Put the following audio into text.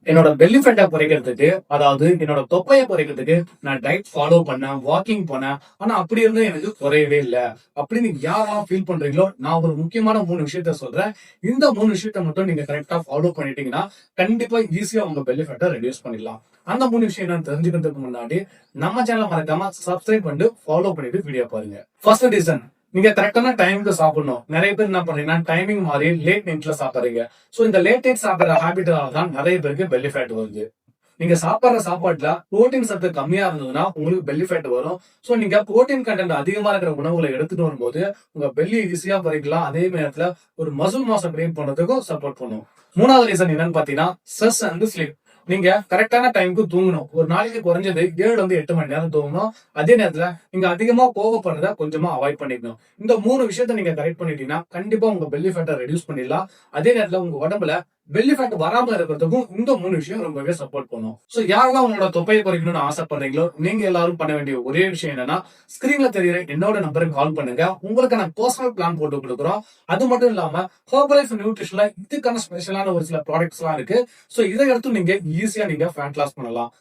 என்னோட பெல்லி ஃபேட்டை குறைக்கிறதுக்கு, அதாவது என்னோட தொப்பையை குறைக்கிறதுக்கு நான் டயட் ஃபாலோ பண்ணேன், வாக்கிங் போனேன். ஆனா அப்படி இருந்தும் எனக்கு குறையவே இல்ல. அப்படின்னு யாரெல்லாம் ஃபீல் பண்றீங்களோ, நான் ஒரு முக்கியமான 3 விஷயத்த சொல்றேன். இந்த 3 விஷயத்த மட்டும் நீங்க கரெக்ட்டா ஃபாலோ பண்ணிட்டீங்கன்னா, கண்டிப்பா ஈஸியா உங்க பெல்லி ஃபேட்ட ரெடியூஸ் பண்ணிடலாம். அந்த 3 விஷயம் என்னன்னு தெரிஞ்சுக்கிறதுக்கு முன்னாடி, நம்ம சேனல மறக்காம சப்ஸ்கிரைப் பண்ணிட்டு, ஃபாலோ பண்ணிட்டு வீடியோ பாருங்க. ஃபர்ஸ்ட் ரீசன், நீங்க கரெக்டான டைமுக்கு சாப்பிடணும். நிறைய பேர் என்ன பண்றீங்கன்னா, டைமிங் மாறி லேட் நைட்ல சாப்பிடுறீங்க. சோ இந்த லேட் நைட் சாப்பிடுற ஹாபிட்டால தான் நிறைய பேருக்கு பெல்லி ஃபேட் வருது. நீங்க சாப்பிடுற சாப்பாட்டுல புரோட்டீன் சத்து கம்மியா இருந்ததுன்னா உங்களுக்கு பெல்லி ஃபேட் வரும். சோ நீங்க புரோட்டீன் கண்டென்ட் அதிகமா இருக்கிற உணவுகளை எடுத்துட்டு வரும்போது உங்க பெல்லி ஈஸியா குறைக்கலாம். அதே நேரத்துல ஒரு மசில் மாஸை கிரியேட் பண்றதுக்கும் சப்போர்ட் பண்ணும். மூணாவது ரீசன் என்னன்னு பாத்தீங்கன்னா, ஸ்ட்ரெஸ் அண்ட் ஸ்லீப். நீங்க கரெக்டான டைமுக்கு தூங்கணும். ஒரு நாளைக்கு குறைஞ்சது 7 to 8 மணி நேரம் தூங்கணும். அதே நேரத்துல நீங்க அதிகமா கோவப்படுறத கொஞ்சமா அவாய்ட் பண்ணிக்கணும். இந்த 3 விஷயத்த நீங்க கரெக்ட் பண்ணிட்டீங்கன்னா கண்டிப்பா உங்க பெல்லி ஃபேட்டை ரெடியூஸ் பண்ணிடலாம். அதே நேரத்துல உங்க உடம்புல பெல்லி ஃபேட் வராம இருக்கிறதுக்கும் இந்த 3 விஷயம் ரொம்பவே சப்போர்ட் பண்ணும். சோ யாரெல்லாம் உங்களோட தொப்பையை குறைக்கணும்னு ஆசைப்படுறீங்களோ, நீங்க எல்லாரும் பண்ண வேண்டிய ஒரே விஷயம் என்னன்னா, ஸ்கிரீன்ல தெரியுற என்னோட நம்பருக்கு கால் பண்ணுங்க. உங்களுக்கு நான் பர்சனல் பிளான் போட்டு கொடுக்குறோம். அது மட்டும் இல்லாம ஹெர்பலைஃப் நியூட்ரிஷன்ல இதுக்கான ஸ்பெஷலான ஒரு சில ப்ராடக்ட்ஸ் எல்லாம் இருக்கு. சோ இதை எடுத்து நீங்க ஈஸியா நீங்க ஃபேட் லாஸ் பண்ணலாம்.